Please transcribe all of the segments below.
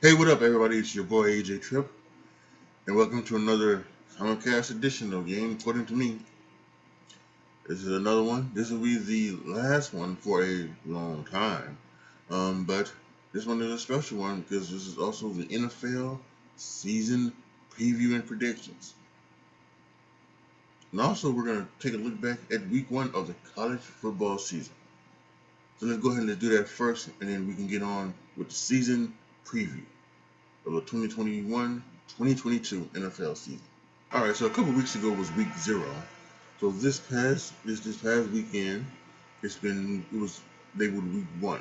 Hey, what up, everybody? It's your boy AJTRIP, and welcome to another simulcast edition of Game According to Me. This is another one. This will be the last one for a long time, but this one is a special one because this is also the NFL season preview and predictions. And also, we're going to take a look back at week one of the college football season. So let's go ahead and let's do that first, and then we can get on with the season preview of the 2021-2022 NFL season. All right, so a couple weeks ago was week 0. So this past weekend, it was labeled week 1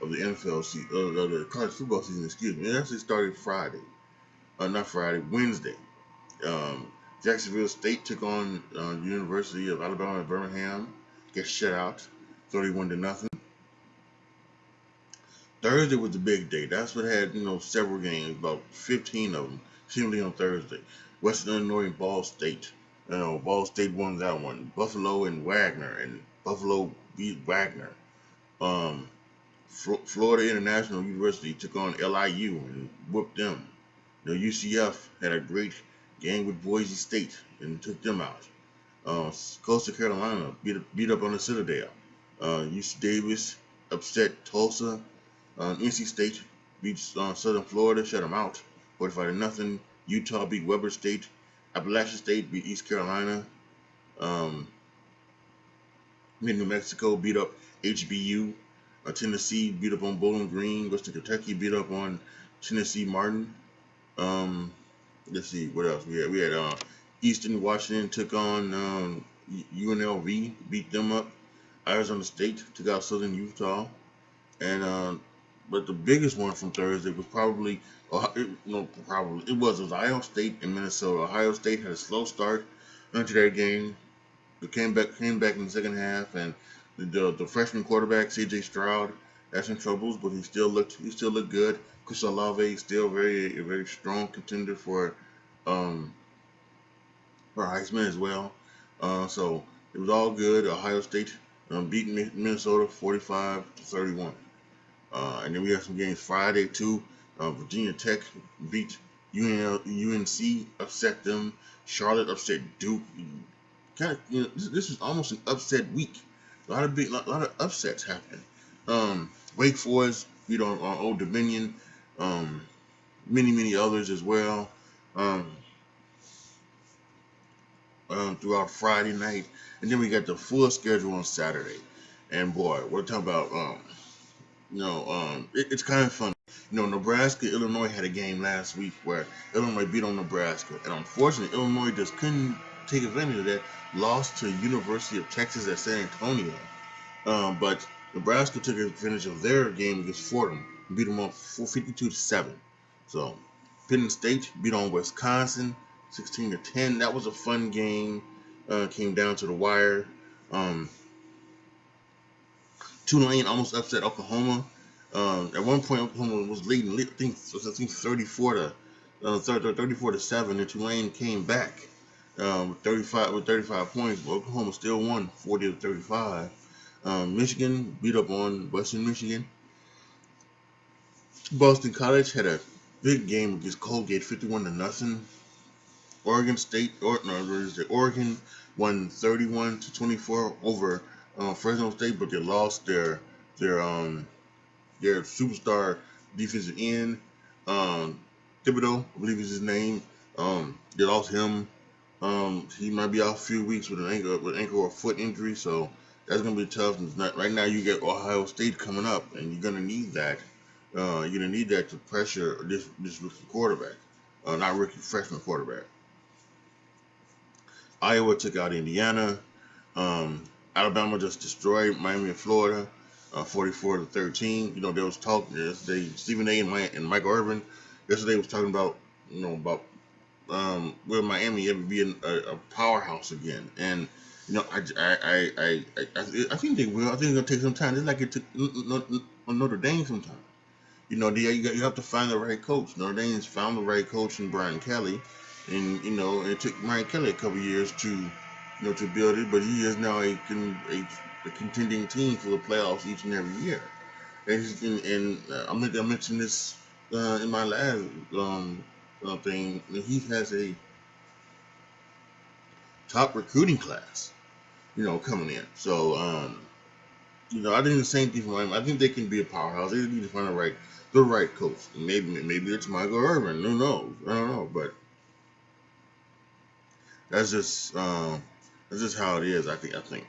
of the NFL season, of the college football season. Excuse me. It actually started Friday, not Friday, Wednesday. Um, Jacksonville State took on the University of Alabama at Birmingham, get shut out, 31-0. Thursday was the big day. That's what had several games, about 15 of them, seemingly on Thursday. Western Illinois and Ball State. Ball State won that one. Buffalo and Wagner, and Buffalo beat Wagner. Um, Florida International University took on LIU and whooped them. UCF had a great game with Boise State and took them out. Coastal Carolina beat up on the Citadel. UC Davis upset Tulsa. NC State beat Southern Florida, shut them out, 45-0. Utah beat Weber State. Appalachian State beat East Carolina. New Mexico beat up HBU. Tennessee beat up on Bowling Green. Western Kentucky beat up on Tennessee Martin. Let's see what else we had. Eastern Washington took on UNLV, beat them up. Arizona State took out Southern Utah, and but the biggest one from Thursday was probably, it was Ohio State and Minnesota. Ohio State had a slow start into their game. They came back in the second half, and the freshman quarterback C.J. Stroud had some troubles, but he still looked good. Chris Olave is still a very strong contender um for Heisman as well. So it was all good. Ohio State beat Minnesota 45-31. And then we have some games Friday too. Virginia Tech beat UNC, upset them. Charlotte upset Duke. This is almost an upset week. A lot of upsets happening. Wake Forest beat on Old Dominion. Many others as well. Um, Throughout Friday night, and then we got the full schedule on Saturday. And boy, we're talking about it's kind of funny. Nebraska, Illinois had a game last week where Illinois beat on Nebraska, and unfortunately, Illinois just couldn't take advantage of that. Lost to University of Texas at San Antonio, but Nebraska took advantage of their game against Fordham, and beat them up 52-7. So, Penn State beat on Wisconsin 16-10. That was a fun game. Came down to the wire. Um, Tulane almost upset Oklahoma. At one point, Oklahoma was leading. I think 34-7, and Tulane came back with 35 points. But Oklahoma still won 40-35. Michigan beat up on Western Michigan. Boston College had a big game against Colgate, 51-0. Oregon won 31-24 over Fresno State, but they lost their superstar defensive end, Thibodeau, I believe is his name. They lost him. He might be out a few weeks with an ankle or foot injury, so that's gonna be tough. Right now, you get Ohio State coming up, and you're gonna need that. You're gonna need that to pressure this rookie quarterback, not rookie freshman quarterback. Iowa took out Indiana. Alabama just destroyed Miami and Florida, 44-13. There was talk yesterday. Stephen A. and Michael Irvin yesterday was talking about will Miami ever be a powerhouse again? And I think they will. I think it's gonna take some time. Just like it took Notre Dame some time. You have to find the right coach. Notre Dame's found the right coach in Brian Kelly, and it took Brian Kelly a couple years to build it, but he is now a contending team for the playoffs each and every year. And I mentioned this in my last thing, he has a top recruiting class, coming in. So, I think the same thing for Miami. I think they can be a powerhouse. They need to find the right coach. Maybe it's Michael Irvin. Who knows? I don't know, but that's just that's just how it is. I think.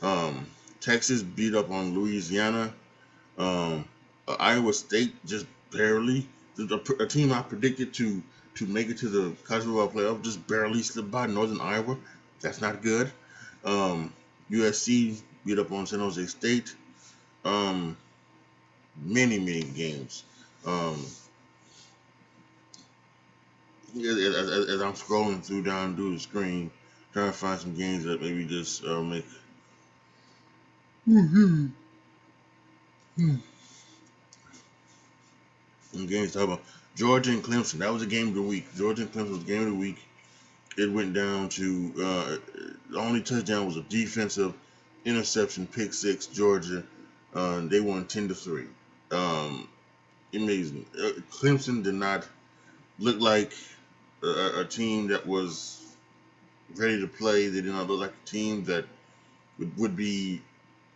Um, Texas beat up on Louisiana. Um, Iowa State just barely. A team I predicted to make it to the college football playoff just barely slipped by Northern Iowa. That's not good. Um, USC beat up on San Jose State. Um, many games. Um, as I'm scrolling through the screen, trying to find some games that maybe just make some games to talk about. Georgia and Clemson. That was a game of the week. Georgia and Clemson was the game of the week. It went down to the only touchdown was a defensive interception, pick six. Georgia, they won 10-3. Um, Amazing. Clemson did not look like a team that was ready to play. They did not look like a team that would be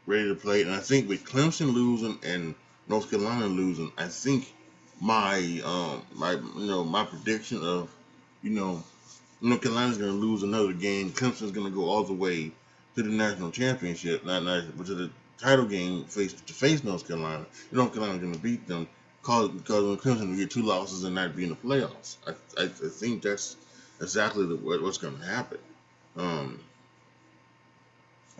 ready to play. And I think with Clemson losing and North Carolina losing, I think my prediction of you know North Carolina's going to lose another game. Clemson's going to go all the way to the national championship, but to the title game face North Carolina. North Carolina's going to beat them because when Clemson will get two losses and not be in the playoffs. I think that's exactly what's going to happen. Um,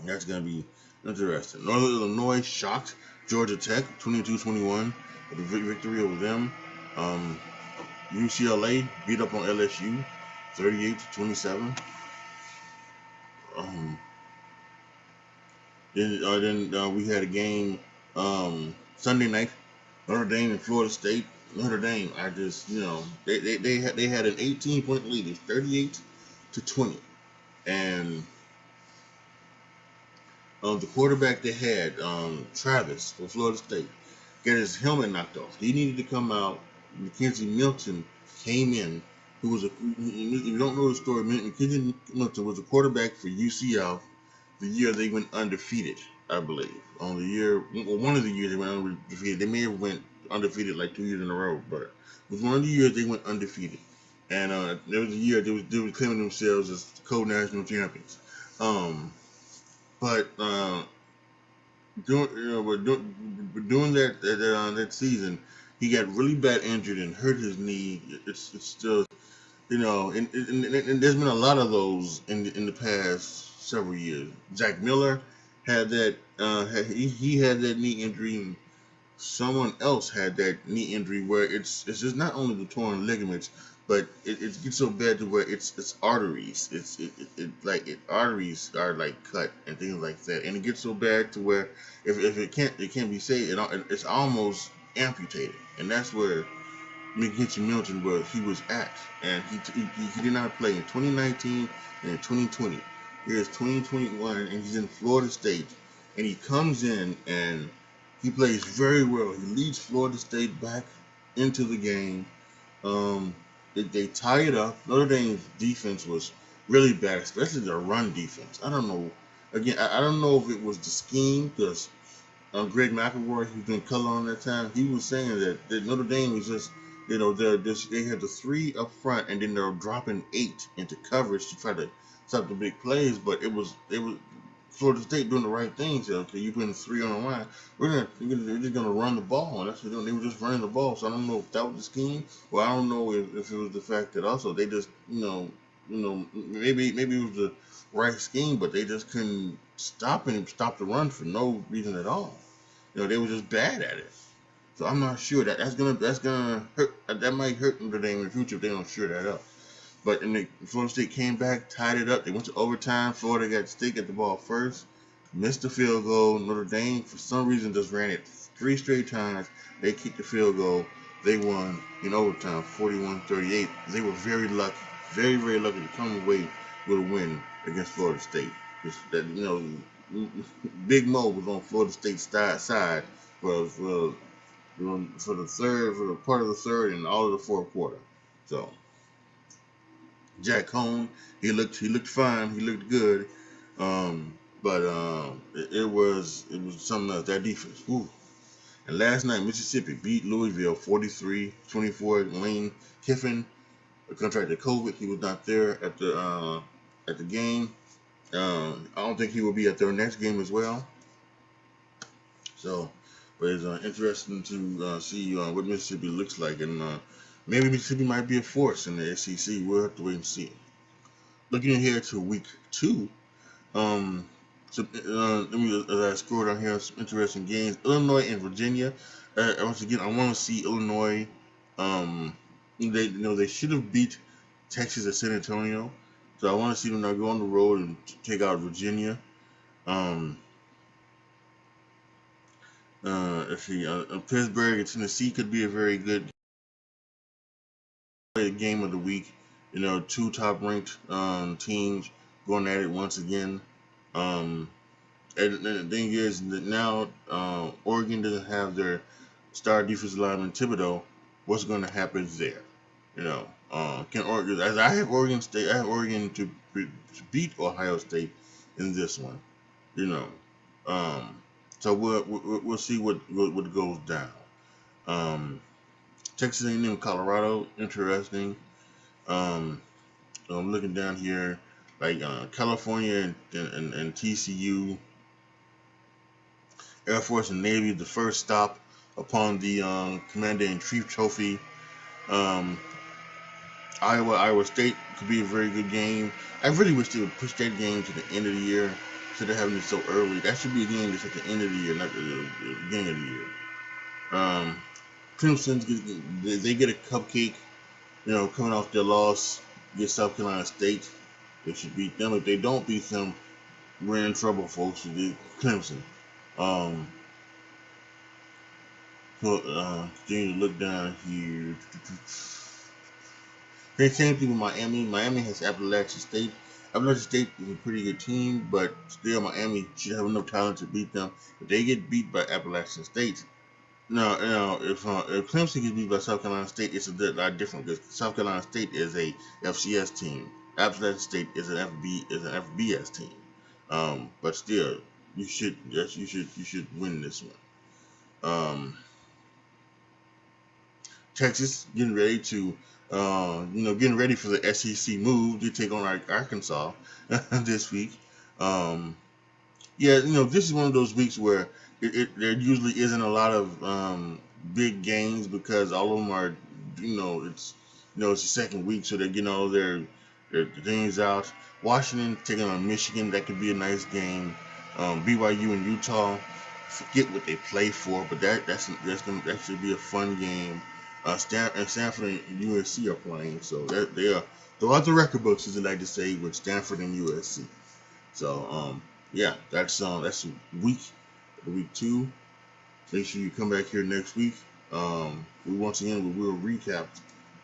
that's going to be interesting. Northern Illinois shocked Georgia Tech 22-21 with a victory over them. Um, UCLA beat up on LSU 38-27. Um, then we had a game Sunday night, Notre Dame and Florida State. Notre Dame, I just they had an 18-point lead, it's 38-20, and the quarterback they had, Travis from Florida State, got his helmet knocked off. He needed to come out. Mackenzie Milton came in, who was a. If you don't know the story, Mackenzie Milton was a quarterback for UCL the year they went undefeated, I believe. On the year, one of the years they went undefeated. They may have went undefeated like 2 years in a row, but it was one of the years they went undefeated. And there was a year they were claiming themselves as co-national champions. Um, but during that season, he got really bad injured and hurt his knee. It's still and there's been a lot of those in the past several years. Jack Miller had that. He had that knee injury. And someone else had that knee injury where it's just not only the torn ligaments, but it gets so bad to where it's arteries. Arteries are like cut and things like that, and it gets so bad to where if it can't be saved, it's almost amputated, and that's where McGinty Milton where he was at, and he did not play in 2019 and in 2020. Here's 2021, and he's in Florida State, and he comes in and he plays very well. He leads Florida State back into the game. They tie it up. Notre Dame's defense was really bad, especially their run defense. I don't know. Again, I don't know if it was the scheme because Greg McElroy, who's been color on that time, he was saying that Notre Dame was just, they had the three up front, and then they were dropping eight into coverage to try to stop the big plays. But it was Florida State doing the right thing. So okay, you putting three on the line, we're just gonna run the ball, and that's what they're doing. They were just running the ball. So I don't know if that was the scheme, or I don't know if it was the fact that also they just maybe it was the right scheme, but they just couldn't stop the run for no reason at all. They were just bad at it. So I'm not sure that's gonna hurt. That might hurt Notre Dame in the future if they don't sure that up. But Florida State came back, tied it up. They went to overtime. Florida got State at the ball first, missed the field goal. Notre Dame for some reason just ran it three straight times. They kicked the field goal. They won in overtime, 41-38. They were very lucky, very very lucky to come away with a win against Florida State. Big Mo was on Florida State's side for for the part of the third and all of the fourth quarter. So Jack Cohn, he looked fine, he looked good, but it was something else. That defense, whew. And last night Mississippi beat Louisville 43-24. Lane Kiffin contracted COVID. He was not there at the game. I don't think he will be at their next game as well. So, but it's interesting to see what Mississippi looks like, and maybe Mississippi might be a force in the SEC. We'll have to wait and see. Looking ahead to week 2, let me as I scroll down here, some interesting games. Illinois and Virginia. Once again, I want to see Illinois. They should have beat Texas at San Antonio, so I want to see them now go on the road and take out Virginia. Um, let's see, Pittsburgh and Tennessee could be a very good game of the week. Two top-ranked teams going at it once again. Um, and the thing is that now Oregon doesn't have their star defensive lineman Thibodeau. What's going to happen there? Can Oregon? As I have Oregon State, I have Oregon to beat Ohio State in this one. You know, um, so we'll see what goes down. Um, Texas A&M, Colorado, interesting. Um, I'm looking down here, like California and TCU, Air Force and Navy, the first stop upon the Commander-in-Chief Trophy. Um, Iowa State could be a very good game. I really wish they would push that game to the end of the year instead of having it so early. That should be a game that's at the end of the year, not the beginning of the year. Um, Clemson, they get a cupcake, coming off their loss against South Carolina State. They should beat them. If they don't beat them, we're in trouble, folks. Clemson. Um, continue to look down here. Same thing with Miami. Miami has Appalachian State. Appalachian State is a pretty good team, but still Miami should have enough talent to beat them. If they get beat by Appalachian State, no, if Clemson gets beat by South Carolina State, it's a lot different because South Carolina State is a FCS team. Appalachian State is an FBS team. But still, you should win this one. Texas getting ready for the SEC move to take on Arkansas this week. This is one of those weeks where there usually isn't a lot of big games because all of them are, it's the second week, so they're getting all their things out. Washington taking on Michigan, that could be a nice game. BYU and Utah, forget what they play for, but that should be a fun game. Stanford and USC are playing, so they are throughout the record books, as they like to say, with Stanford and USC. So that's week 2. Make sure you come back here next week. We'll recap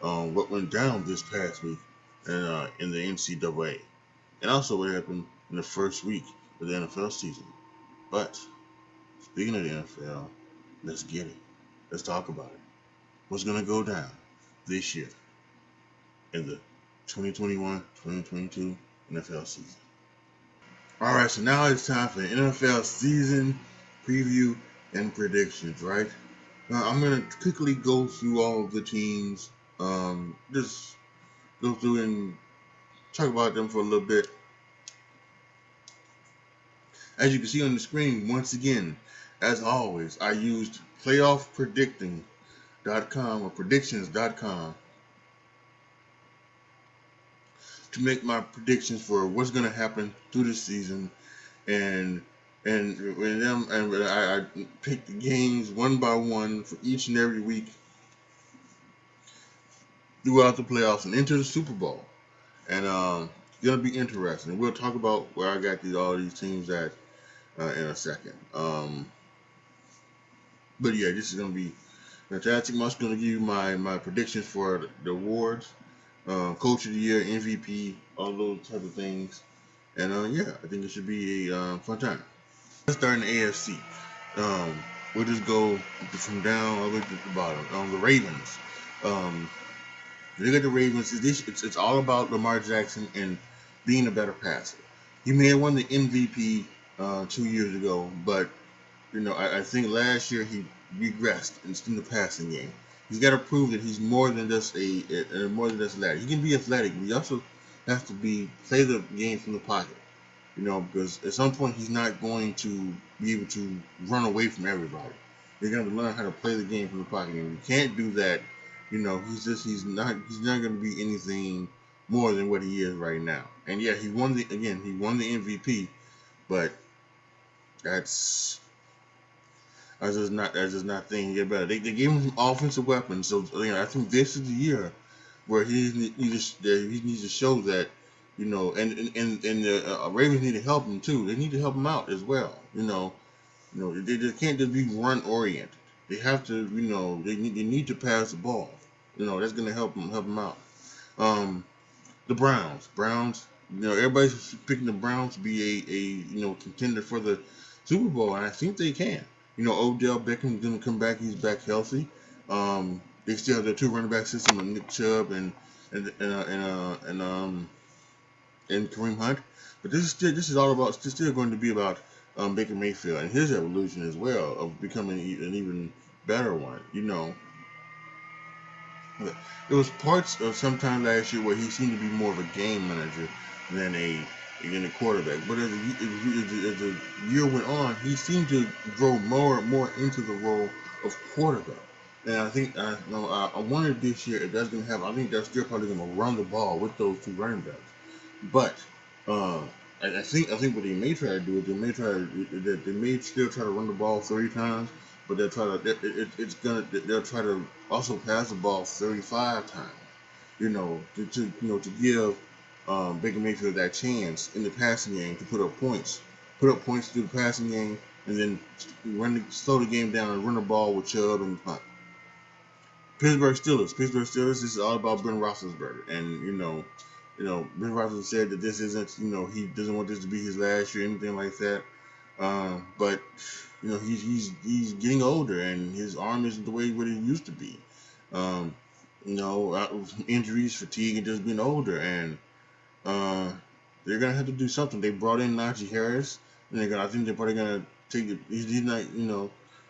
what went down this past week and in the NCAA, and also what happened in the first week of the NFL season. But speaking of the NFL, let's get it. Let's talk about it. What's going to go down this year in the 2021-2022 NFL season? All right, so now it's time for the NFL season preview and predictions, right? Now, I'm going to quickly go through all of the teams, just go through and talk about them for a little bit. As you can see on the screen, once again, as always, I used playoffpredicting.com or predictions.com to make my predictions for what's going to happen through the season, and I picked the games one by one for each and every week throughout the playoffs and into the Super Bowl, and it's going to be interesting. We'll talk about where I got all these teams at in a second. But yeah, this is going to be fantastic. I'm also going to give you my predictions for the awards. Coach of the Year, MVP, all those type of things. And I think it should be a fun time. Let's start in the AFC. we'll just go from down all the way to the bottom. The Ravens. Um, Look at the Ravens. It's all about Lamar Jackson and being a better passer. He may have won the MVP 2 years ago, but I think last year he regressed in the passing game. He's got to prove that he's more than just more than just athletic. He can be athletic, but he also has to play the game from the pocket. Because at some point he's not going to be able to run away from everybody. He's going to learn how to play the game from the pocket, and if he can't do that, he's not going to be anything more than what he is right now. And yeah, he won the MVP, but that's that's just not thinking get better. They gave him some offensive weapons, so I think this is the year where he needs to show that, and the Ravens need to help him too. They need to help him out as well. They just can't just be run oriented. They have to, they need to pass the ball. That's gonna help him out. Um, the Browns. Everybody's picking the Browns to be a contender for the Super Bowl, and I think they can. Odell Beckham's gonna come back. He's back healthy. They still have their two running back system of Nick Chubb and Kareem Hunt. But this is all about still going to be about Baker Mayfield and his evolution as well of becoming an even better one. There was parts of sometime last year where he seemed to be more of a game manager than a quarterback. But as the year went on, he seemed to grow more and more into the role of quarterback. And I think I wonder this year if that's going to happen. I think they're still probably going to run the ball with those two running backs. But uh, I think what they may try to do is they may still try to run the ball 30 times, but they'll try to also pass the ball 35 times. To give Baker Mayfield that chance in the passing game to put up points through the passing game, and then slow the game down and run the ball with Chubb and Hunt. Pittsburgh Steelers. This is all about Ben Roethlisberger, and Ben Roethlisberger said that this isn't, he doesn't want this to be his last year, anything like that. But he's getting older, and his arm isn't the way what it used to be. Um, Injuries, fatigue, and just being older, and uh, they're gonna have to do something. They brought in Najee Harris, and I think they're probably gonna take it. He's not,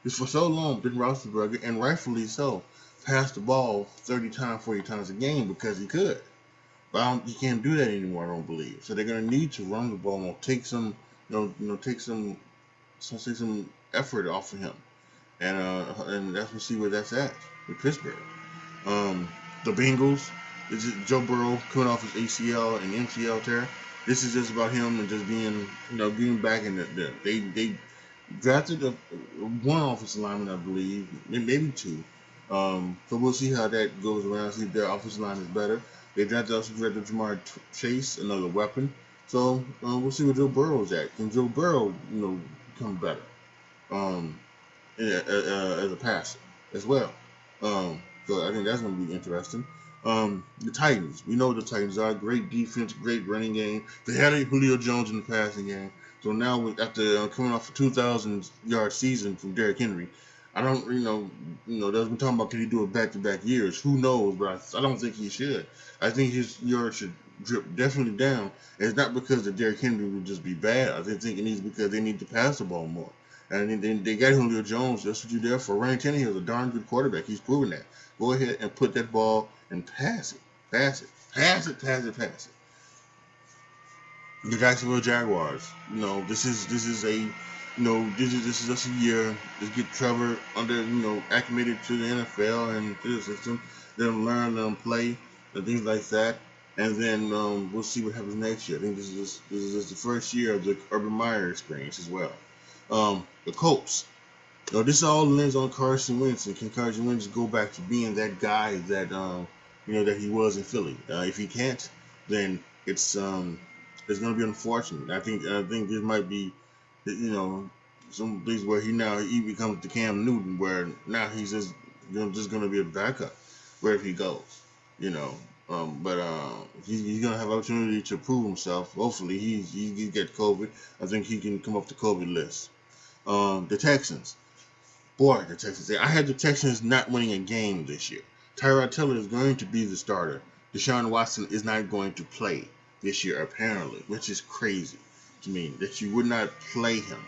just for so long, Ben Roethlisberger, and rightfully so, passed the ball 30 times, 40 times a game because he could. But he can't do that anymore. I don't believe. So they're gonna need to run the ball and take some effort off of him, and that's we'll see where that's at with Pittsburgh. Um, the Bengals. This is Joe Burrow coming off his ACL and MCL tear. This is just about him and just being, getting back in they drafted one offensive lineman, I believe, maybe two. So we'll see how that goes around. See if their offensive line is better. They also drafted Jamar Chase, another weapon. So we'll see where Joe Burrow's at. Can Joe Burrow, become better um, as a passer as well? So I think that's going to be interesting. The Titans. We know what the Titans are. Great defense, great running game. They had Julio Jones in the passing game. So now, after coming off a 2,000-yard season from Derrick Henry, I don't, that's been talking about can he do it back-to-back years. Who knows? But I don't think he should. I think his yards should drip definitely down. And it's not because the Derrick Henry would just be bad. I think it needs because they need to pass the ball more. And they got Julio Jones. That's what you're there for. Ryan Tannehill is a darn good quarterback. He's proven that. Go ahead and put that ball and pass it. Pass it. Pass it. Pass it. Pass it. The Jacksonville Jaguars. This is just a year to get Trevor under, acclimated to the NFL and to the system. Let him learn, let him play, and things like that. And then we'll see what happens next year. I think this is just the first year of the Urban Meyer experience as well. The Colts. This all lands on Carson Wentz, and can Carson Wentz go back to being that guy that he was in Philly? If he can't, then it's going to be unfortunate. I think this might be, some things where he becomes the Cam Newton, where now he's just going to be a backup wherever he goes, but he's going to have opportunity to prove himself. Hopefully, he get COVID. I think he can come up the COVID list. The Texans. Boy, the Texans. I had the Texans not winning a game this year. Tyrod Taylor is going to be the starter. Deshaun Watson is not going to play this year, apparently, which is crazy to me that you would not play him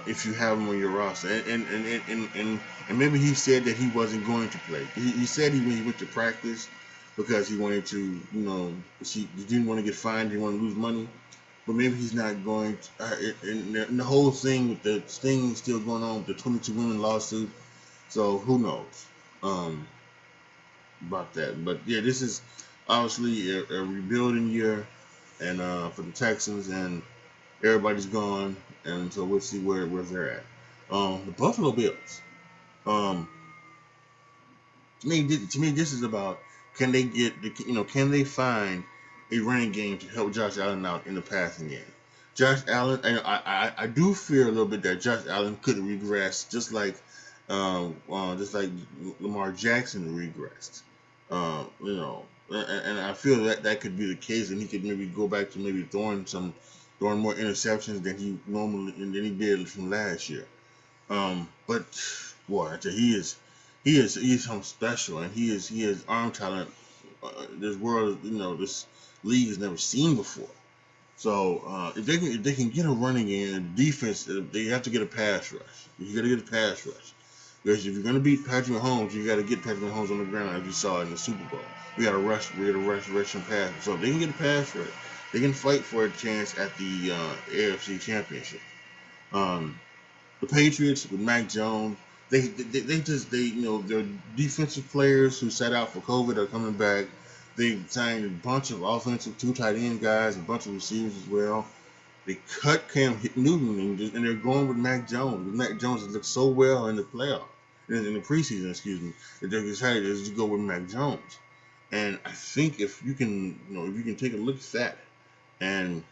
if you have him on your roster. And maybe he said that he wasn't going to play. He said he went to practice because he wanted to, he didn't want to get fined, he didn't want to lose money. But maybe he's not going to. And the whole thing with the thing still going on with the 22 women lawsuit. So who knows about that? But yeah, this is obviously a rebuilding year, and for the Texans, and everybody's gone, and so we'll see where they're at. The Buffalo Bills. Um, to me, this is about can they can they find a running game to help Josh Allen out in the passing game? Josh Allen, and I do fear a little bit that Josh Allen could regress, just like Lamar Jackson regressed. And I feel that could be the case, and he could maybe go back to maybe throwing more interceptions than he did from last year. But boy, I tell you, he is something special, and he is arm talent. This league has never seen before. So if they can get a running in defense, they have to get a pass rush. You got to get a pass rush because if you're going to beat Patrick Mahomes, you got to get Patrick Mahomes on the ground as you saw in the Super Bowl. We got to rush. We got to rush and pass. So if they can get a pass rush, they can fight for a chance at the AFC Championship. Um, the Patriots with Mac Jones, their defensive players who sat out for COVID are coming back. They signed a bunch of offensive two tight end guys, a bunch of receivers as well. They cut Cam Newton and they're going with Mac Jones. Mac Jones has looked so well in the playoff, in the preseason, excuse me, that they decided to go with Mac Jones. And I think if you can take a look at that and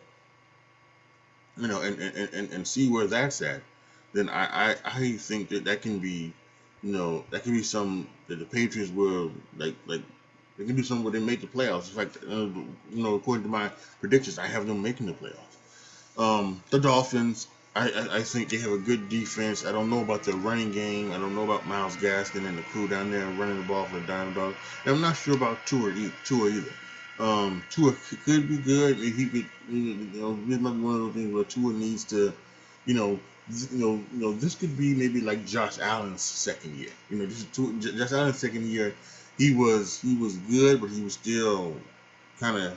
and see where that's at, then I think that can be, some that the Patriots will like they can do something where they make the playoffs. In fact, according to my predictions, I have them making the playoffs. The Dolphins, I think they have a good defense. I don't know about their running game. I don't know about Myles Gaskin and the crew down there running the ball for a dime dollar. And I'm not sure about Tua either. Tua could be good. If he could, this might be one of those things where Tua needs to, this could be maybe like Josh Allen's second year. Josh Allen's second year, he was good, but he was still kind of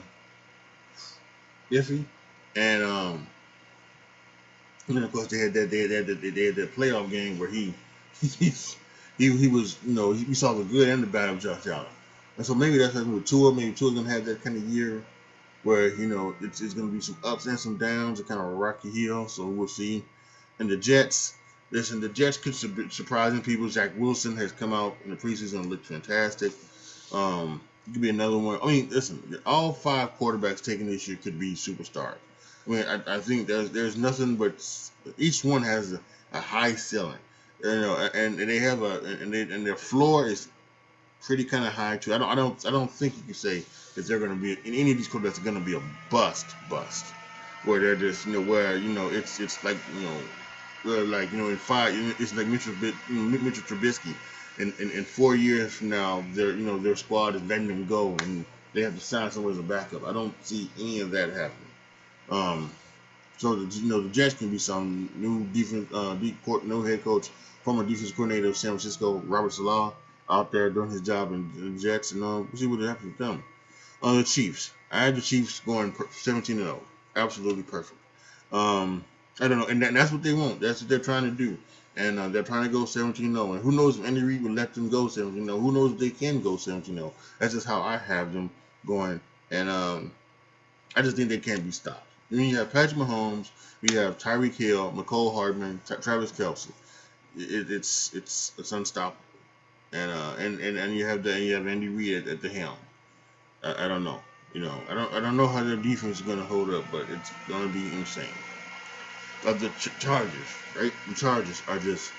iffy. And and then of course they had that playoff game where he was, we saw the good and the bad of Josh Allen. And so maybe that's something with Tua. Maybe Tua's gonna have that kind of year where it's gonna be some ups and some downs, a kind of a rocky hill. So we'll see. And the Jets, listen, the Jets could surprising people. Zach Wilson has come out in the preseason and looked fantastic. It could be another one. I mean, listen, all five quarterbacks taken this year could be superstars. I mean, I think there's nothing but each one has a high ceiling, and they have and their floor is pretty kind of high too. I don't think you can say that they're going to be in any of these quarterbacks are going to be a bust, where they're just it's like in five it's like Mitchell Trubisky. In 4 years from now, their squad is letting them go, and they have to sign someone as a backup. I don't see any of that happening. So the Jets can be some new new head coach, former defense coordinator of San Francisco, Robert Saleh, out there doing his job in the Jets, and we'll see what happens with them. The Chiefs, I had the Chiefs going 17-0, absolutely perfect. I don't know, and that's what they want. That's what they're trying to do, and they're trying to go 17-0. And who knows if Andy Reid will let them go 17-0? Who knows if they can go 17-0? That's just how I have them going, and I just think they can't be stopped. I mean, you have Patrick Mahomes, you have Tyreek Hill, McCole Hardman, Travis Kelce. It's unstoppable, and you have Andy Reid at the helm. I don't know, I don't know how their defense is going to hold up, but it's going to be insane. The Chargers, right? The Chargers are just,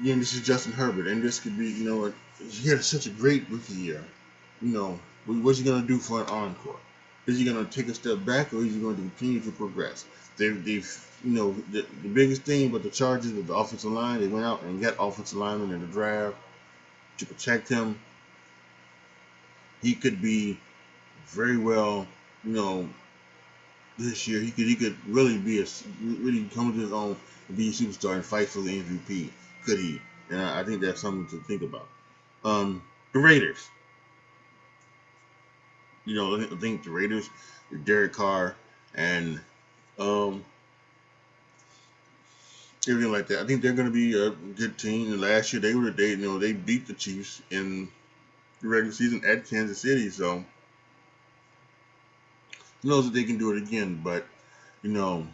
this is Justin Herbert, and this could be, he had such a great rookie year. What's he going to do for an encore? Is he going to take a step back, or is he going to continue to progress? They've the biggest thing about the Chargers with the offensive line, they went out and got offensive linemen in the draft to protect him. He could be very well, you know, this year he could really really come to his own and be a superstar and fight for the MVP. Could he? And I think that's something to think about. The Raiders. I think the Raiders, Derek Carr, and um, everything like that. I think they're going to be a good team. And last year they beat the Chiefs in the regular season at Kansas City. So who knows if they can do it again? But you know,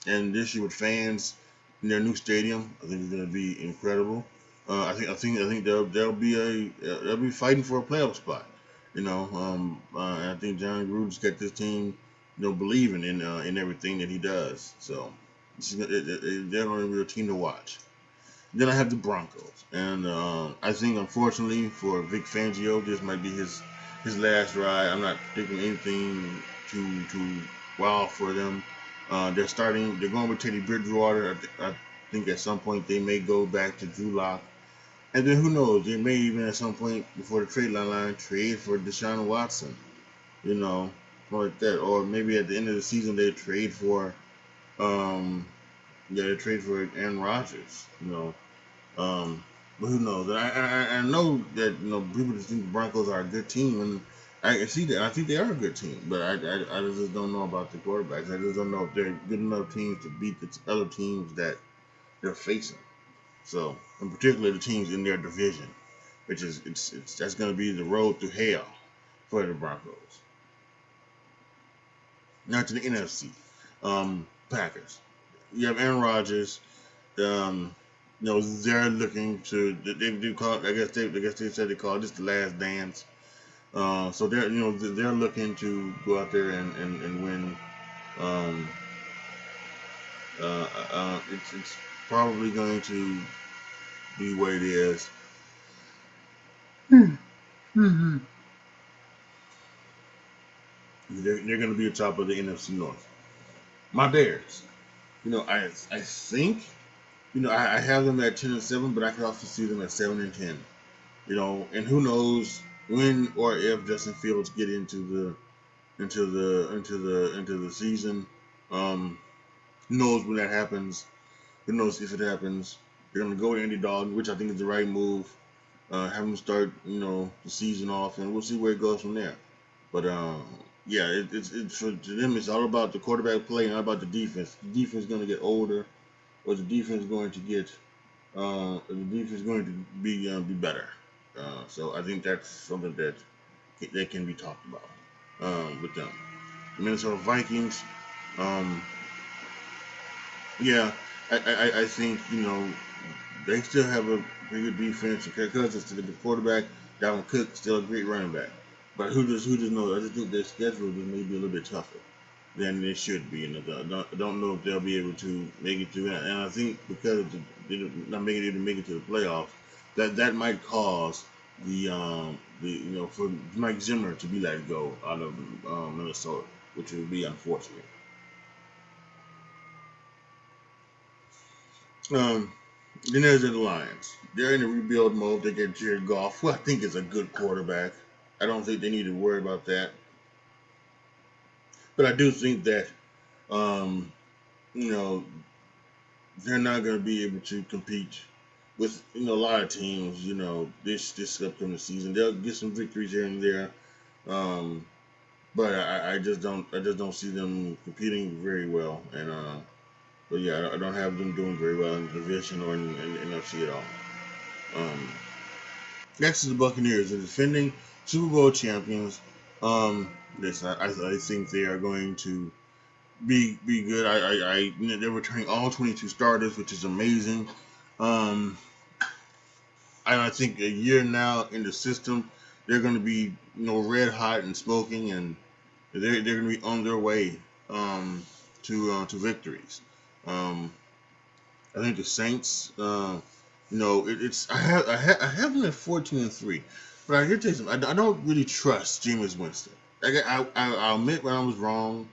and this year with fans in their new stadium, I think it's going to be incredible. I think they'll be fighting for a playoff spot. And I think John Gruden's got this team, believing in everything that he does. So they're going to be a team to watch. Then I have the Broncos, and I think unfortunately for Vic Fangio, this might be his last ride. I'm not predicting anything too wow for them. They're going with Teddy Bridgewater. I think at some point they may go back to Drew Lock, and then who knows? They may even at some point before the trade line trade for Deshaun Watson. You know, something like that, or maybe at the end of the season they trade for um they trade for Aaron Rodgers. But who knows? I know that people just think the Broncos are a good team, and I can see that. I think they are a good team, but I just don't know about the quarterbacks. I just don't know if they're good enough teams to beat the other teams that they're facing. So, in particular, the teams in their division, which is it's that's going to be the road to hell for the Broncos. Now to the NFC, Packers. You have Aaron Rodgers. Um, they're looking to they call it, I guess they said they call this the last dance. So they're looking to go out there and win. Um, it's probably going to be what it is. Mm-hmm. They're going to be the top of the NFC North. My Bears. I think I have them at 10-7, but I could also see them at 7-10. And who knows when or if Justin Fields get into the season. Um, who knows when that happens? Who knows if it happens? They're gonna go to Andy Dalton, which I think is the right move. Have him start, the season off, and we'll see where it goes from there. But yeah, it's for to them. It's all about the quarterback play, not about the defense. The defense is going to get older, or the defense is going to get the defense is going to be better. So I think that's something that can be talked about with them. The Minnesota Vikings. Um, yeah, I think they still have a pretty good defense. Because it's the quarterback, Dalvin Cook, still a great running back. But who just knows? I just think their schedule just may be a little bit tougher than it should be. And I don't know if they'll be able to make it through. And I think because they're not making it to make it to the playoffs, that might cause for Mike Zimmer to be let go out of Minnesota, which would be unfortunate. Um, then there's the Lions. They're in a rebuild mode. They get Jared Goff, who I think is a good quarterback. I don't think they need to worry about that. But I do think that um, you know they're not going to be able to compete with a lot of teams. This upcoming season, they'll get some victories here and there. Um, but I just don't see them competing very well. And but yeah, I don't have them doing very well in the division or in NFC at all. Um, Next is the Buccaneers, the defending Super Bowl champions. Listen, I think they are going to be good. They're returning all 22 starters, which is amazing. Um, I think a year now in the system, they're going to be red hot and smoking, and they're going to be on their way to victories. Um, I think the Saints. It's I have them at 14-3, but I hear tell you something. I don't really trust Jameis Winston. I'll admit when I was wrong.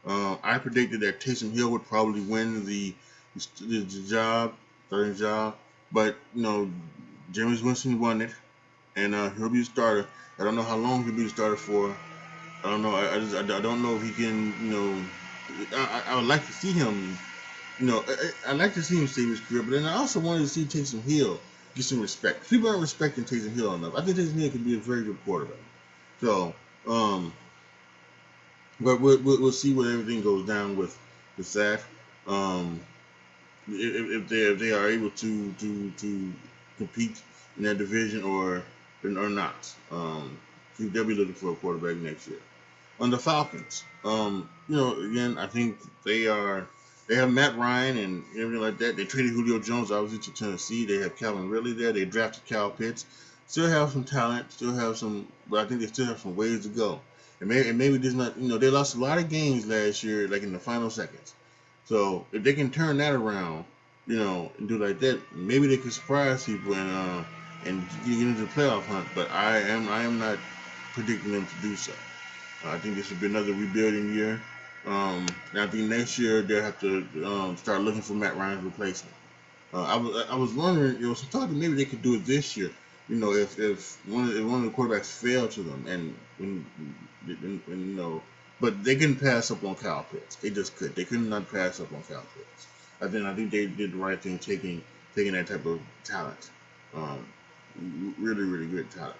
I predicted that Taysom Hill would probably win the job, starting job, but Jameis Winston won it, and he'll be the starter. I don't know how long he'll be the starter for. I don't know. I don't know if he can. I would like to see him. I like to see him save his career, but then I also wanted to see Taysom Hill get some respect. People aren't respecting Taysom Hill enough. I think Taysom Hill could be a very good quarterback. So, but we'll see what everything goes down with that. Um, if they are able to compete in that division or not. They'll be looking for a quarterback next year. On the Falcons, again, I think they have Matt Ryan and everything like that. They traded Julio Jones obviously to Tennessee. They have Calvin Ridley there. They drafted Kyle Pitts. Still have some talent. Still have some, but I think they still have some ways to go. And maybe there's not. They lost a lot of games last year, like in the final seconds. So if they can turn that around, and do like that, maybe they could surprise people and get into the playoff hunt. But I am not predicting them to do so. I think this will be another rebuilding year. And I think next year they'll have to start looking for Matt Ryan's replacement. I was wondering, some talk that maybe they could do it this year. If one of the quarterbacks failed to them, and but they couldn't pass up on Kyle Pitts. They just could. They could not pass up on Kyle Pitts. I think they did the right thing taking that type of talent. Um, really, really good talent.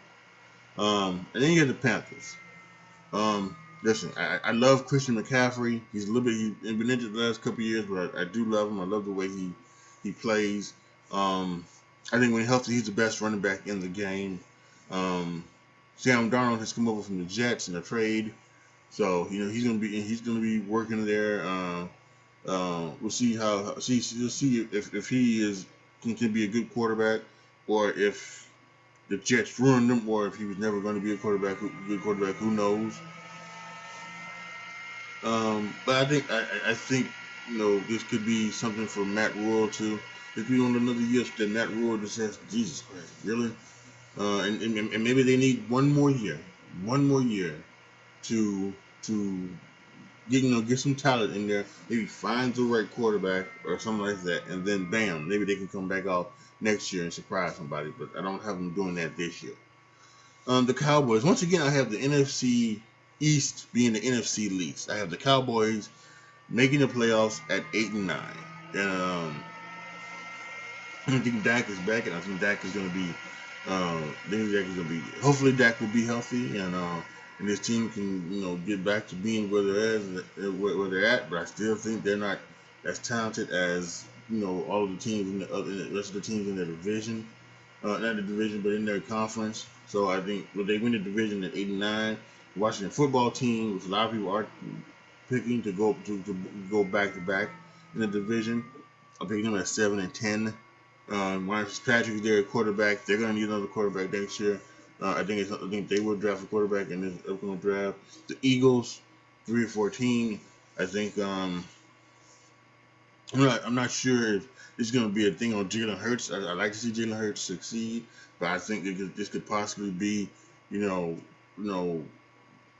And then you have the Panthers. Listen, I love Christian McCaffrey. He's a little bit he's been injured the last couple of years, but I do love him. I love the way he plays. I think when healthy, he's the best running back in the game. Um, Sam Darnold has come over from the Jets in a trade, so he's gonna be working there. We'll see we'll see if he can be a good quarterback, or if the Jets ruined him, or if he was never going to be a good quarterback. Who knows? But I think this could be something for Matt Rule too. If we on another year that Matt Rule just says, Jesus Christ, really? And maybe they need one more year to get some talent in there. Maybe find the right quarterback or something like that, and then bam, maybe they can come back out next year and surprise somebody. But I don't have them doing that this year. The Cowboys. Once again, I have the NFC East being the NFC least. I have the Cowboys making the playoffs at 8-9. And I think Dak is back, and I think Dak is going to be. Hopefully, Dak will be healthy, and this team can get back to being where they're at. But I still think they're not as talented as all of the teams in the rest of the teams in their division. Not the division, but in their conference. So I think they win the division at 8-9. Washington football team, which a lot of people are picking to go back to back in the division. I'm picking them at 7-10. Ryan Fitzpatrick is their quarterback. They're going to need another quarterback next year. I think they will draft a quarterback in this upcoming draft. The Eagles, 3-14. I think I'm not sure if it's going to be a thing on Jalen Hurts. I like to see Jalen Hurts succeed, but I think this could possibly be, you know, you know,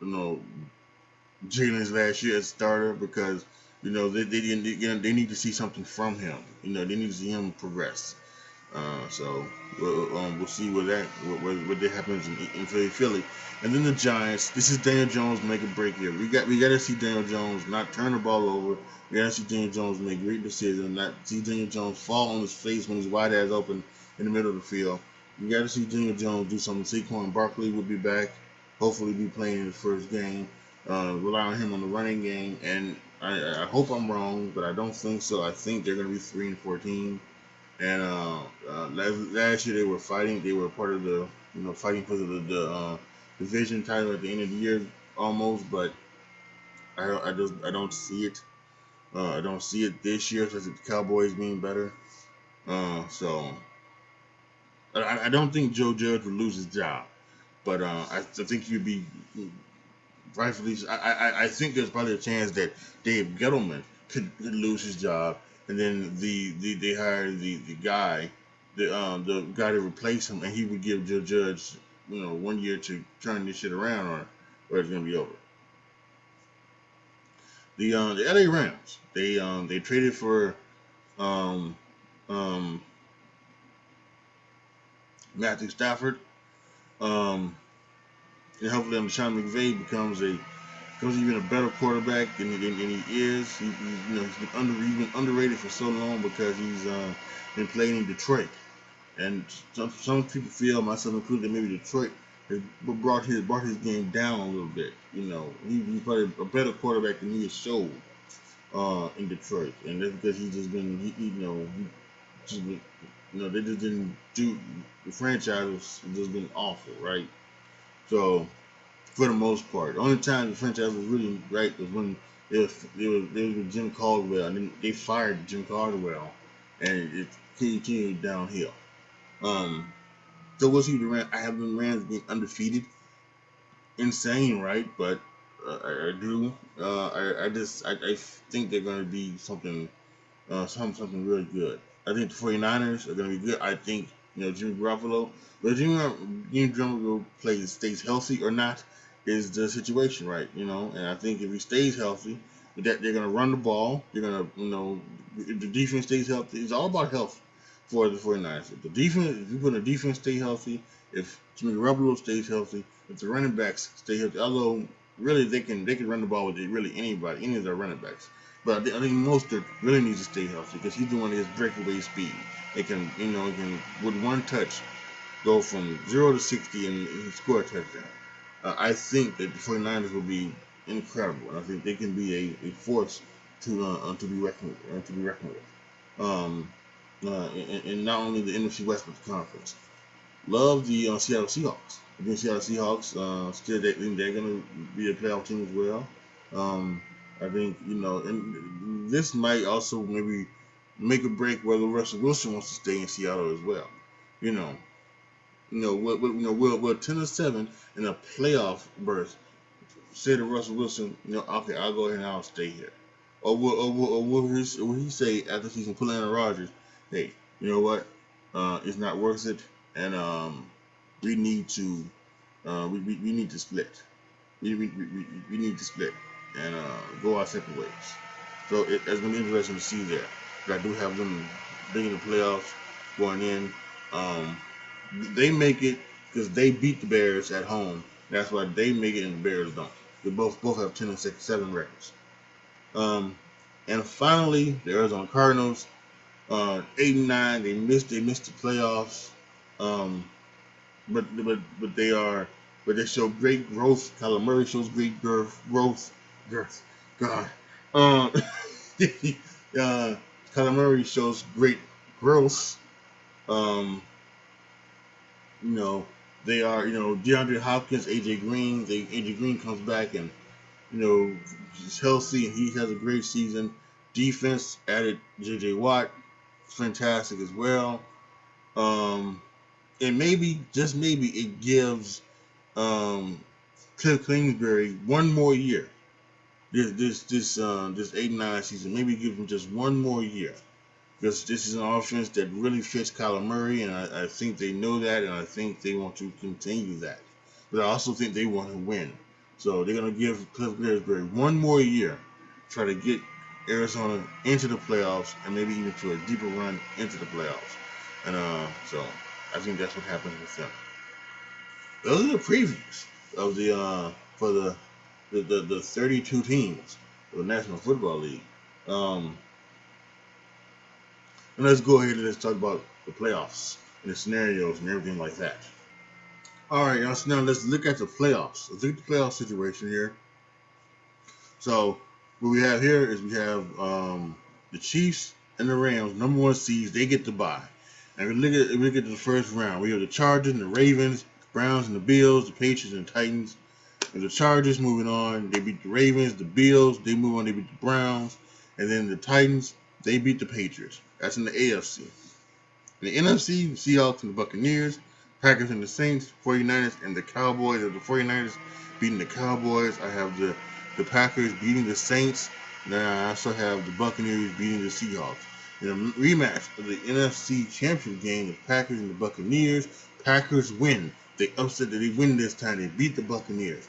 you know, Jalen's last year as starter because they need to see something from him. They need to see him progress. So we'll see what happens in Philly, and then the Giants. This is Daniel Jones make a break here. We got to see Daniel Jones not turn the ball over. We got to see Daniel Jones make great decisions, not see Daniel Jones fall on his face when his wide ass open in the middle of the field. We got to see Daniel Jones do something. Saquon Barkley will be back, hopefully be playing in his first game. Rely on him on the running game, and I hope I'm wrong, but I don't think so. I think they're going to be 3-14. And last year they were fighting. They were part of the fighting for the division title at the end of the year almost. But I don't see it. I don't see it this year because the Cowboys being better. So I don't think Joe Judge would lose his job. But I think he'd be rightfully. I think there's probably a chance that Dave Gettleman could lose his job, and then they hire the guy, the guy to replace him, and he would give Joe Judge 1 year to turn this shit around, or it's gonna be over. the LA Rams. They traded for um, um, Matthew Stafford. Um, and hopefully, Sean McVay becomes even a better quarterback than he is. He's been underrated for so long because he's been playing in Detroit. And some people feel, myself included, that maybe Detroit has brought his game down a little bit. He's probably a better quarterback than he has showed in Detroit, and that's because he's just been, he just been, they just didn't do, the franchise has just been awful, right? So for the most part, the only time the franchise was really right was when they was with Jim Caldwell, and then they fired Jim Caldwell, and it continued downhill. Um, so we'll see the Rams. I have the Rams being undefeated. Insane, right? But I do. I think they're going to be something really good. I think the 49ers are going to be good. I think Jimmy Garoppolo, but Jimmy Garoppolo stays healthy or not is the situation, right? And I think if he stays healthy, that they're going to run the ball. They're going to if the defense stays healthy. It's all about health for the 49ers. If you put the defense stay healthy, if Jimmy Garoppolo stays healthy, if the running backs stay healthy, although really they can run the ball with really anybody, any of their running backs. But I think Mostert really needs to stay healthy because he's the one that has breakaway speed. It can, with one touch, go from 0 to 60 and score a touchdown. I think that the 49ers will be incredible, and I think they can be a force to be reckoned with. And not only the NFC West but the conference. Love the Seattle Seahawks. I think Seattle Seahawks still they're going to be a playoff team as well. I think and this might also maybe make or break whether Russell Wilson wants to stay in Seattle as well. Will 10-7 in a playoff berth say to Russell Wilson, okay, I'll go ahead and I'll stay here, or will he say after the season, pull Aaron Rodgers, hey, you know what, it's not worth it, and we need to we need to split. We need to split and go our separate ways. So it's going to be interesting to see there. But I do have them big in the playoffs going in. They make it because they beat the Bears at home. That's why they make it and the Bears don't. They both have 10-7 records. And finally, the Arizona Cardinals, 8-9. They missed the playoffs. But they show great growth. Kyler Murray shows great growth. God. Kyler Murray shows great growth. Um, they are, DeAndre Hopkins, AJ Green. AJ Green comes back and, he's healthy and he has a great season. Defense added J.J. Watt, fantastic as well. And maybe, just maybe, it gives Cliff Kingsbury one more year. This 8-9 season, maybe give him just one more year. Because this is an offense that really fits Kyler Murray, and I think they know that, and I think they want to continue that. But I also think they want to win. So they're going to give Cliff Kingsbury one more year, try to get Arizona into the playoffs, and maybe even to a deeper run into the playoffs. And so I think that's what happens with them. Those are the previews of the for the 32 teams of the National Football League. And let's go ahead and let's talk about the playoffs and the scenarios and everything like that. All right, so now let's look at the playoffs. Let's look at the playoff situation here. So what we have here is we have the Chiefs and the Rams, number one seeds. They get the bye. And we look at the first round. We have the Chargers and the Ravens, the Browns and the Bills, the Patriots and the Titans. And the Chargers moving on. They beat the Ravens, the Bills. They move on. They beat the Browns. And then the Titans, they beat the Patriots. That's in the AFC. In the NFC, the Seahawks and the Buccaneers, Packers and the Saints, 49ers and the Cowboys. Of the 49ers beating the Cowboys. I have the Packers beating the Saints. And I also have the Buccaneers beating the Seahawks. In a rematch of the NFC Championship game, the Packers and the Buccaneers, Packers win. They win this time. They beat the Buccaneers.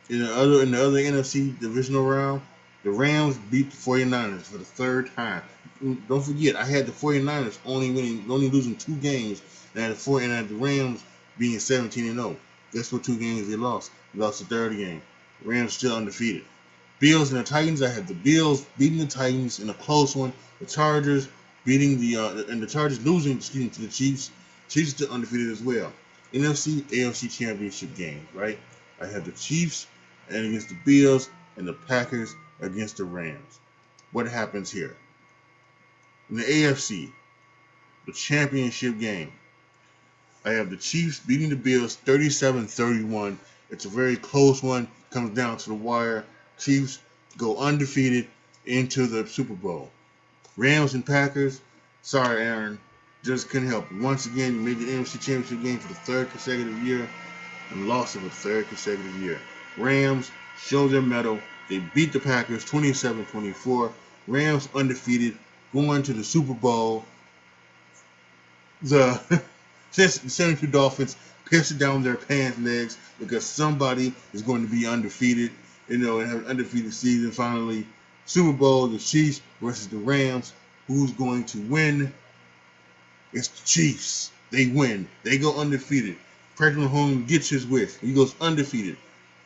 In the other NFC divisional round, The Rams beat the 49ers for the third time. Don't forget, I had the 49ers only losing 2 games, and I had the Rams being 17-0. Guess what? 2 games they lost. They lost the third game. The Rams still undefeated. Bills and the Titans. I had the Bills beating the Titans in a close one. The Chargers beating the Chargers losing, to the Chiefs. Chiefs still undefeated as well. NFC, AFC Championship games, right? I had the Chiefs and against the Bills and the Packers against the Rams. What happens here? In the AFC, the championship game, I have the Chiefs beating the Bills 37-31. It's a very close one. Comes down to the wire. Chiefs go undefeated into the Super Bowl. Rams and Packers, sorry, Aaron, just couldn't help it. Once again, you made the NFC Championship game for the third consecutive year and lost it for the third consecutive year. Rams show their mettle. They beat the Packers 27-24. Rams undefeated, going to the Super Bowl. The 72 Dolphins pissed down their pants legs because somebody is going to be undefeated, and have an undefeated season finally. Super Bowl, the Chiefs versus the Rams. Who's going to win? It's the Chiefs. They win. They go undefeated. Patrick Mahomes gets his wish. He goes undefeated.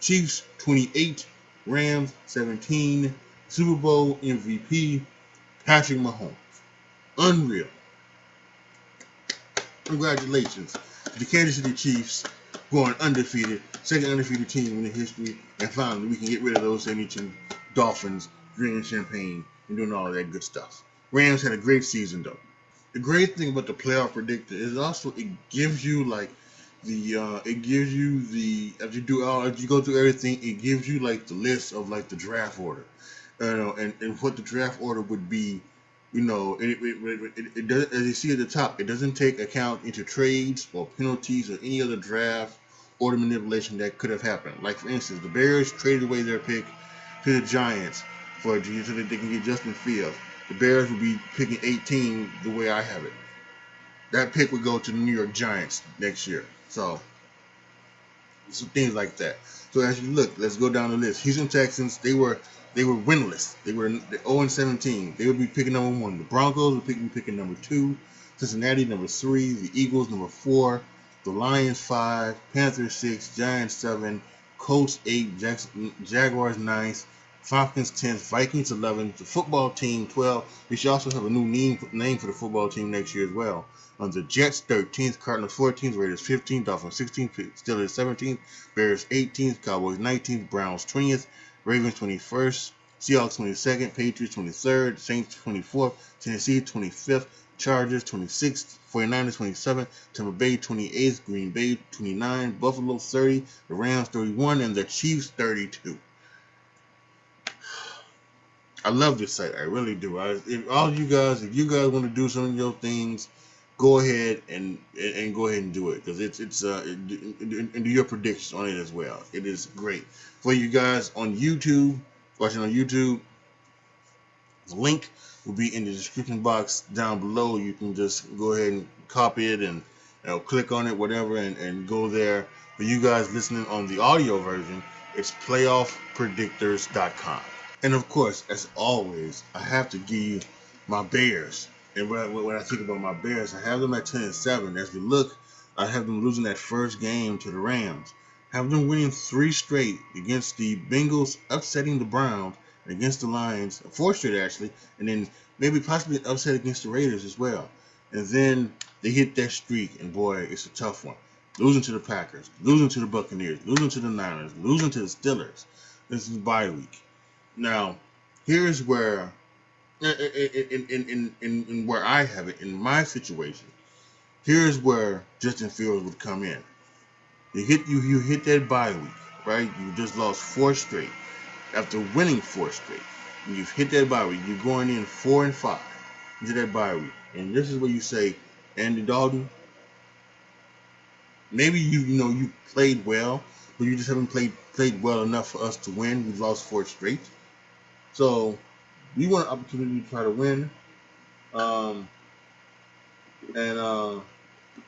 Chiefs 28, Rams 17. Super Bowl MVP, Patrick Mahomes. Unreal. Congratulations to the Kansas City Chiefs going undefeated, second undefeated team in the history, and finally we can get rid of those 72 Dolphins drinking champagne and doing all of that good stuff. Rams had a great season though. The great thing about the playoff predictor is also it gives you like as you go through everything, it gives you like the list of like the draft order, and what the draft order would be. It does, as you see at the top, it doesn't take account into trades or penalties or any other draft order manipulation that could have happened. Like for instance, the Bears traded away their pick to the Giants so that they can get Justin Fields. The Bears would be picking 18 the way I have it. That pick would go to the New York Giants next year. So things like that. So as you look, let's go down the list. Houston Texans, they were winless. They were 0-17. They would be picking number 1. The Broncos would be picking number 2. Cincinnati number 3. The Eagles number 4. The Lions 5. Panthers 6. Giants 7. Colts 8. Jaguars 9. Falcons 10. Vikings 11. The football team 12. We should also have a new name for the football team next year as well. The Jets 13th, Cardinals 14th, Raiders 15th, Dolphins 16th, Steelers 17th, Bears 18th, Cowboys 19th, Browns 20th, Ravens 21st, Seahawks 22nd, Patriots 23rd, Saints 24th, Tennessee 25th, Chargers 26th, 49ers 27th, Tampa Bay 28th, Green Bay 29, Buffalo 30, the Rams 31, and the Chiefs 32. I love this site. I really do. If you guys want to do some of your things, go ahead and go ahead and do it because and do your predictions on it as well. It is great for you guys on YouTube. Watching on YouTube, the link will be in the description box down below. You can just go ahead and copy it and click on it, whatever, and go there. For you guys listening on the audio version, it's playoffpredictors.com. And of course, as always, I have to give you my Bears. And when I think about my Bears, I have them at 10-7. As we look, I have them losing that first game to the Rams. I have them winning 3 straight against the Bengals, upsetting the Browns, and against the Lions, 4 straight actually, and then maybe possibly an upset against the Raiders as well. And then they hit that streak, and boy, it's a tough one. Losing to the Packers, losing to the Buccaneers, losing to the Niners, losing to the Steelers. This is bye week. Now, here's where, in where I have it, in my situation, here's where Justin Fields would come in. You hit that bye week, right? You just lost 4 straight after winning 4 straight. And you've hit that bye week. You're going in 4-5 into that bye week, and this is where you say, Andy Dalton, maybe you played well, but you just haven't played well enough for us to win. We've lost 4 straight. So we want an opportunity to try to win, and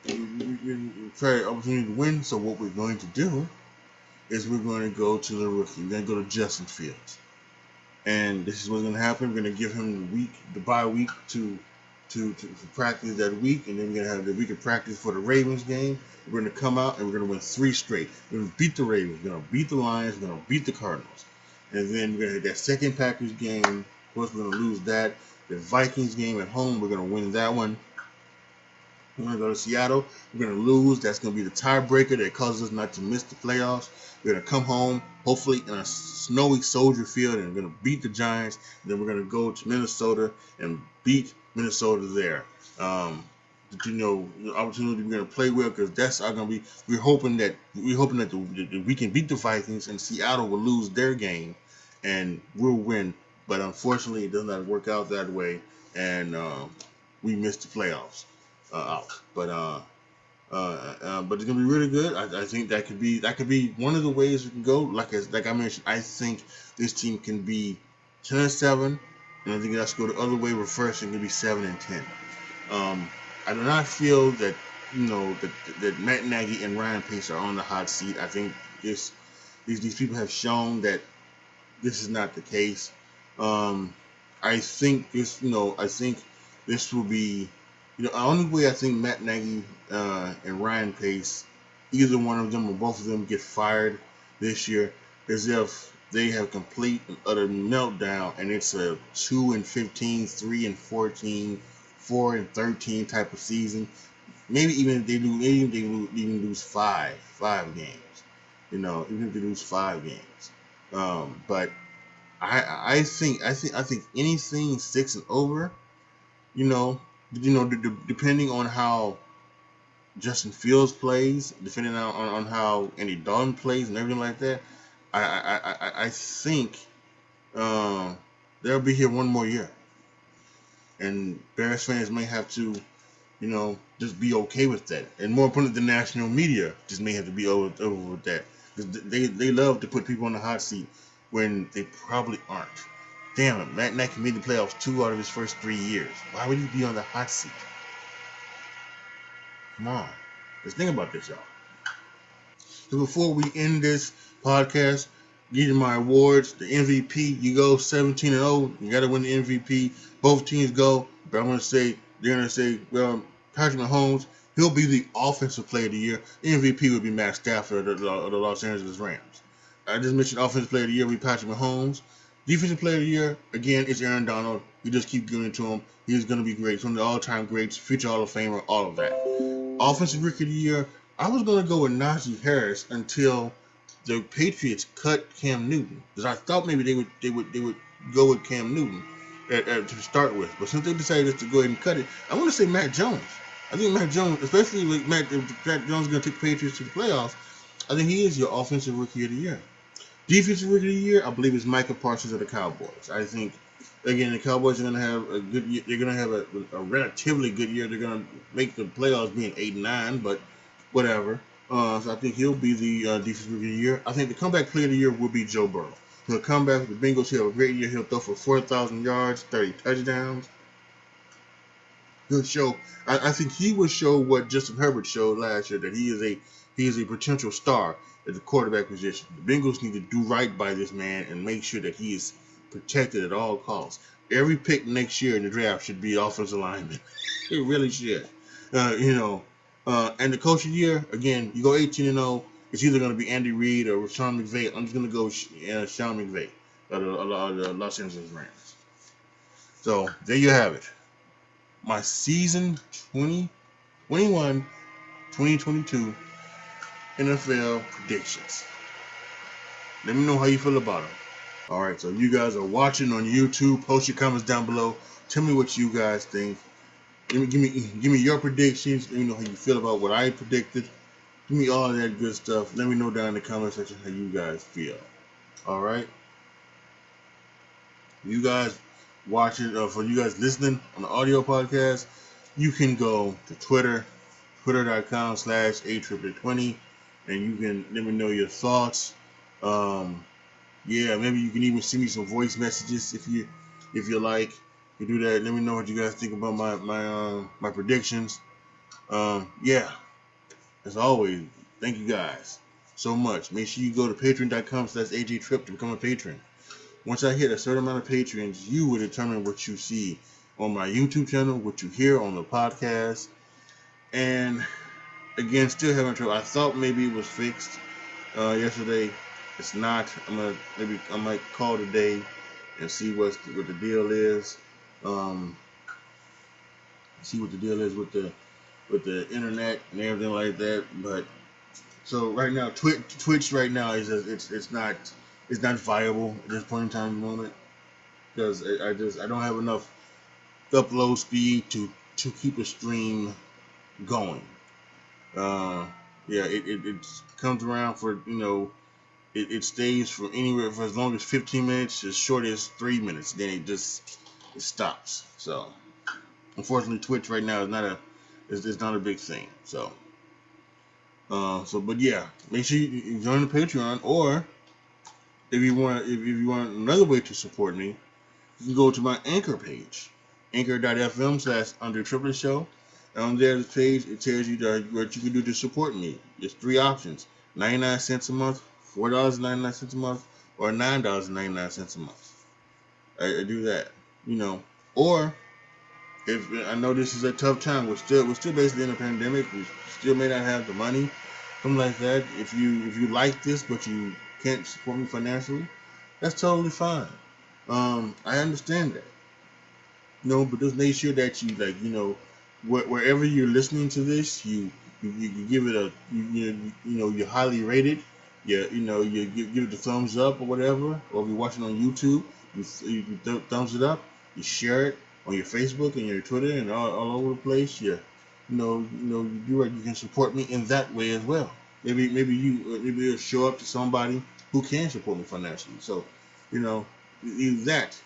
we try an opportunity to win. So what we're going to do is we're going to go to the rookie. We're going to go to Justin Fields. and this is what's going to happen. We're going to give him the bye week to practice that week, and then we're going to have the week of practice for the Ravens game. We're going to come out and we're going to win 3 straight. We're going to beat the Ravens. We're going to beat the Lions. We're going to beat the Cardinals, and then we're going to have that second Packers game. Of course, we're going to lose that. The Vikings game at home, we're going to win that one. We're going to go to Seattle. We're going to lose. That's going to be the tiebreaker that causes us not to miss the playoffs. We're going to come home, hopefully in a snowy Soldier Field, and we're going to beat the Giants. And then we're going to go to Minnesota and beat Minnesota there. The opportunity we're going to play well, because that's going to be. We're hoping that we can beat the Vikings, and Seattle will lose their game, and we'll win. But unfortunately, it does not work out that way, and we missed the playoffs out. But it's gonna be really good. I think that could be one of the ways we can go. Like I mentioned, I think this team can be 10-7, and I think that's go the other way. Reverse and can be 7-10. I do not feel that that Matt Nagy and Ryan Pace are on the hot seat. I think these people have shown that this is not the case. Um, I think this will be, the only way I think Matt Nagy and Ryan Pace, either one of them or both of them, get fired this year is if they have complete and utter meltdown and it's a 2-15, 3-14, 4-13 type of season. Maybe even if they lose, even lose five games. Even if they lose 5 games. But I think anything 6 and over, you know, depending on how Justin Fields plays, depending on how Andy Dalton plays and everything like that, I think they'll be here one more year, and Bears fans may have to just be okay with that, and more importantly, the national media just may have to be over with that, because they love to put people on the hot seat when they probably aren't. Damn it, Matt Nagy made the playoffs 2 out of his first 3 years. Why would he be on the hot seat? Come on. Let's think about this, y'all. So before we end this podcast, give you my awards. The MVP, you go 17-0. You got to win the MVP. Both teams go. But they're going to say, well, Patrick Mahomes, he'll be the offensive player of the year. The MVP would be Matt Stafford of the Los Angeles Rams. I just mentioned offensive player of the year would be Patrick Mahomes. Defensive player of the year, again, it's Aaron Donald. You just keep giving it to him. He's going to be great. He's one of the all-time greats, future Hall of Famer, all of that. Offensive Rookie of the Year, I was going to go with Najee Harris until the Patriots cut Cam Newton, because I thought maybe they would go with Cam Newton to start with. But since they decided to go ahead and cut it, I want to say Matt Jones. I think Matt Jones, especially with Matt Jones, is going to take the Patriots to the playoffs. I think he is your Offensive Rookie of the Year. Defensive Rookie of the Year, I believe, is Micah Parsons of the Cowboys. I think, again, the Cowboys are going to have a good year. They're going to have a relatively good year. They're going to make the playoffs being 8-9, but whatever. So I think he'll be the Defensive Rookie of the Year. I think the Comeback Player of the Year will be Joe Burrow. He'll come back with the Bengals. He'll have a great year. He'll throw for 4,000 yards, 30 touchdowns. He'll show. I think he will show what Justin Herbert showed last year, that he is a potential star at the quarterback position. The Bengals need to do right by this man and make sure that he is protected at all costs. Every pick next year in the draft should be offensive lineman. It really should. And the Coach of the Year, again, you go 18-0. It's either going to be Andy Reid or Sean McVay. I'm just going to go Sean McVay of the Los Angeles Rams. So there you have it. My season 2022 NFL predictions. Let me know how you feel about them. All right, so you guys are watching on YouTube. Post your comments down below. Tell me what you guys think. Give me your predictions. Let me know how you feel about what I predicted. Give me all of that good stuff. Let me know down in the comment section how you guys feel. All right. You guys watching, for you guys listening on the audio podcast, you can go to Twitter, twitter.com/AJTRIP20, and you can let me know your thoughts. Maybe you can even send me some voice messages if you like. You do that. Let me know what you guys think about my predictions. As always, thank you guys so much. Make sure you go to patron.com/AJTRIP to become a patron. Once I hit a certain amount of patrons, you will determine what you see on my YouTube channel, what you hear on the podcast. And again, still having trouble. I thought maybe it was fixed yesterday. It's not. I might call today and see what the deal is. Um, see what the deal is with the internet and everything like that. But so right now, Twitch right now is it's not viable at this point in time in the moment, because I don't have enough upload speed to keep a stream going. Uh, yeah, it comes around for, it stays for anywhere for as long as 15 minutes, as short as 3 minutes. Then it stops. So unfortunately, Twitch right now is not a big thing. But yeah, make sure you join the Patreon, or if you want another way to support me, you can go to my Anchor page, anchor.fm/under Triple Show. And on there, the page, it tells you what you can do to support me. There's three options: 99 cents a month, $4.99 a month, or $9.99 a month. I do that, Or if I know this is a tough time, we're still basically in a pandemic. We still may not have the money, something like that. If you like this but you can't support me financially, that's totally fine. I understand that. But just make sure that you, wherever you're listening to this, you give it a you highly rate it. You give it the thumbs up or whatever. Or if you're watching on YouTube, you thumbs it up. You share it on your Facebook and your Twitter and all over the place. You do right. You can support me in that way as well. Maybe you'll show up to somebody who can support me financially. So, you know, that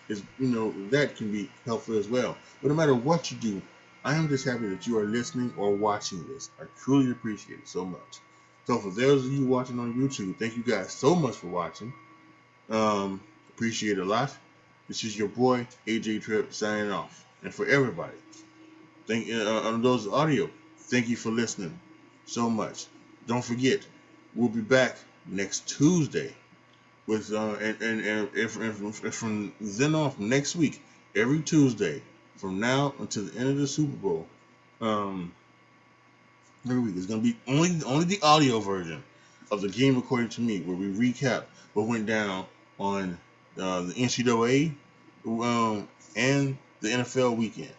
can be helpful as well. But no matter what you do, I am just happy that you are listening or watching this. I truly appreciate it so much. So for those of you watching on YouTube, thank you guys so much for watching. Appreciate it a lot. This is your boy AJTRIP signing off. And for everybody, on those audio, thank you for listening so much. Don't forget, we'll be back next Tuesday with from then on, from next week, every Tuesday from now until the end of the Super Bowl. Every week it's gonna be only the audio version of the game according to me, where we recap what went down on the NCAA and the NFL weekend.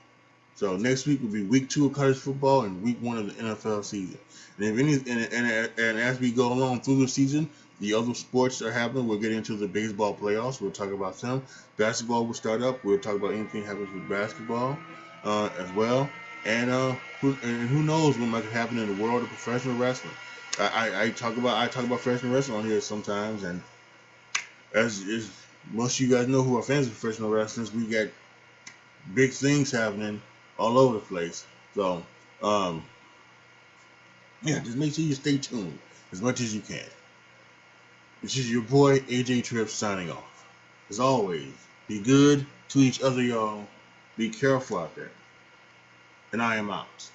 So next week will be week 2 of college football and week 1 of the NFL season. And if and as we go along through the season, the other sports are happening. We'll get into the baseball playoffs. We'll talk about them. Basketball will start up. We'll talk about anything happens with basketball as well. And who knows what might happen in the world of professional wrestling. I talk about professional wrestling on here sometimes, and as most of you guys know who are fans of professional wrestling, we got big things happening all over the place. So, just make sure you stay tuned as much as you can. This is your boy AJTRIP signing off. As always, be good to each other, y'all. Be careful out there. And I am out.